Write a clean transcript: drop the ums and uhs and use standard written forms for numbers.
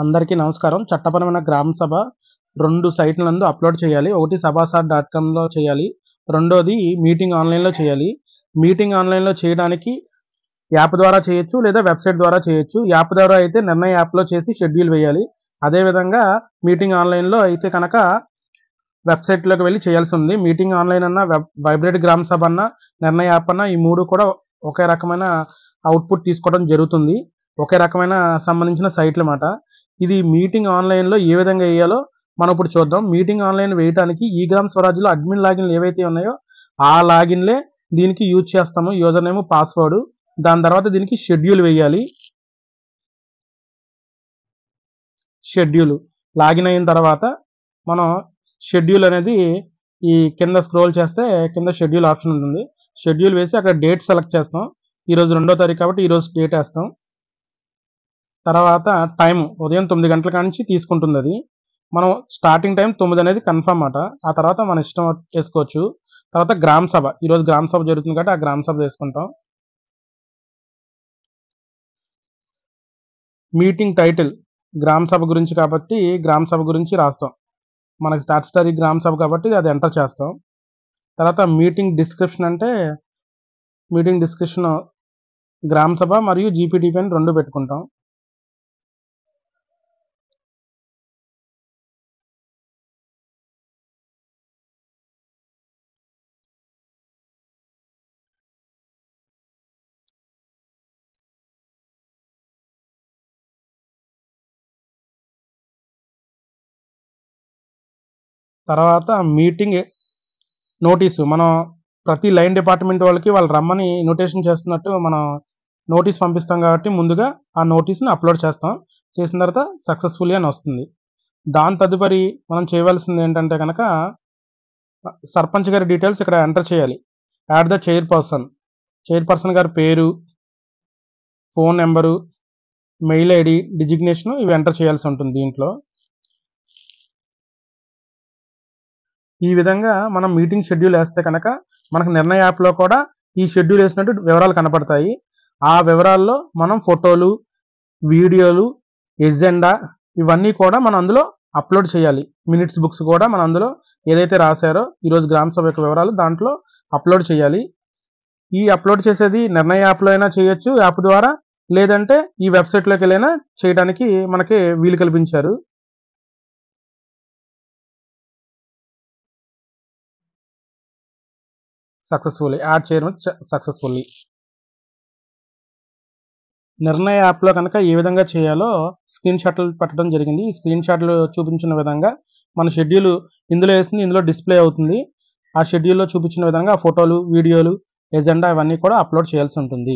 అందరికీ నమస్కారం. చట్టపరమైన గ్రామ సభ 2 సైట్ల నందు అప్లోడ్ చేయాలి. ఒకటి sabasat.comలో చేయాలి. రెండోది మీటింగ్ ఆన్‌లైన్‌లో చేయాలి. మీటింగ్ ఆన్‌లైన్‌లో చేయడానికి యాప్ ద్వారా చేయొచ్చు లేదా వెబ్‌సైట్ ద్వారా చేయొచ్చు. యాప్ ద్వారా అయితే నిర్ణయ యాప్‌లో చేసి షెడ్యూల్ వేయాలి. అదేవిధంగా మీటింగ్ ఆన్‌లైన్‌లో అయితే కనుక వెబ్‌సైట్‌లోకి వెళ్లి చేయాల్సి ఉంది. మీటింగ్ ఆన్‌లైన్ అన్నా, వైబ్రేట్ గ్రామ సభ అన్నా, నిర్ణయ యాప్ అన్నా ఈ 3 కూడా ఒకే రకమైన అవుట్‌పుట్ తీసుకోవడం జరుగుతుంది. ఒకే రకమైన సంబంధించిన సైట్‌ల మాట. ఇది మీటింగ్ ఆన్‌లైన్‌లో ఏ విధంగా వేయాలో మనం ఇప్పుడు చూద్దాం. మీటింగ్ ఆన్‌లైన్ వేయడానికి ఈ గ్రామ స్వరాజ్‌లో అడ్మిన్ లాగిన్‌లు ఏవైతే ఉన్నాయో ఆ లాగిన్‌లే దీనికి యూజ్ చేస్తాము. User name, password. దాని తర్వాత దీనికి షెడ్యూల్ వేయాలి. షెడ్యూల్ లాగిన్ అయిన తర్వాత మనం షెడ్యూల్ అనేది ఈ కింద స్క్రోల్ చేస్తే కింద షెడ్యూల్ ఆప్షన్ ఉంటుంది. షెడ్యూల్ వేసి అక్కడ డేట్ సెలెక్ట్ చేస్తాం. ఈరోజు 2వ తారీఖు కాబట్టి ఈరోజు డేట్ వేస్తాం. తర్వాత టైం ఉదయం 9 గంటల కానించి తీసుకుంటుంది అది. మనం స్టార్టింగ్ టైం 9 అనేది కన్ఫర్మ్ మాట. ఆ తర్వాత మన ఇష్టం చేసుకోవచ్చు. తర్వాత గ్రామ సభ, ఈరోజు గ్రామ సభ జరుగుతుంది కాబట్టి ఆ గ్రామ సభ చేసుకుంటాం. మీటింగ్ టైటిల్ గ్రామ సభ గురించి కాబట్టి గ్రామ సభ గురించి రాస్తాం. మనకి స్టాట్యుటరీ గ్రామ సభ కాబట్టి అది ఎంటర్ చేస్తాం. తర్వాత మీటింగ్ డిస్క్రిప్షన్ అంటే మీటింగ్ డిస్క్రిప్షన్ గ్రామ సభ మరియు జీపీటీపీ అని 2 పెట్టుకుంటాం. తర్వాత మీటింగ్ నోటీసు మనం ప్రతి లైన్ డిపార్ట్మెంట్ వాళ్ళకి వాళ్ళు రమ్మని నోటేషన్ చేస్తున్నట్టు మనం నోటీస్ పంపిస్తాం కాబట్టి ముందుగా ఆ నోటీస్ని అప్లోడ్ చేస్తాం. చేసిన తర్వాత సక్సెస్ఫుల్లీ అని వస్తుంది. దాని తదుపరి మనం చేయవలసింది ఏంటంటే కనుక సర్పంచ్ గారి డీటెయిల్స్ ఇక్కడ ఎంటర్ చేయాలి. యాడ్ ద చైర్పర్సన్ గారి పేరు, phone number, mail ID, designation ఇవి ఎంటర్ చేయాల్సి ఉంటుంది దీంట్లో. ఈ విధంగా మనం మీటింగ్ షెడ్యూల్ వేస్తే కనుక మనకు నిర్ణయ యాప్లో కూడా ఈ షెడ్యూల్ వేసినట్టు వివరాలు కనపడతాయి. ఆ వివరాల్లో మనం ఫోటోలు, వీడియోలు, ఎజెండా ఇవన్నీ కూడా మనం అందులో అప్లోడ్ చేయాలి. మినిట్స్ బుక్స్ కూడా మనం అందులో ఏదైతే రాశారో ఈరోజు గ్రామ సభ యొక్క వివరాలు దాంట్లో అప్లోడ్ చేయాలి. ఈ అప్లోడ్ చేసేది నిర్ణయ యాప్లో అయినా చేయొచ్చు యాప్ ద్వారా, లేదంటే ఈ వెబ్సైట్లోకి వెళ్ళైనా చేయడానికి మనకి వీలు కల్పించారు. సక్సెస్ఫుల్లీ యాడ్ చేయడం సక్సెస్ఫుల్లీ. నిర్ణయ యాప్లో కనుక ఏ విధంగా చేయాలో స్క్రీన్ షాట్లు పెట్టడం జరిగింది. ఈ స్క్రీన్ షాట్లు చూపించిన విధంగా మన షెడ్యూల్ ఇందులో వేసింది ఇందులో డిస్ప్లే అవుతుంది. ఆ షెడ్యూల్లో చూపించిన విధంగా ఫోటోలు, వీడియోలు, ఎజెండా ఇవన్నీ కూడా అప్లోడ్ చేయాల్సి ఉంటుంది.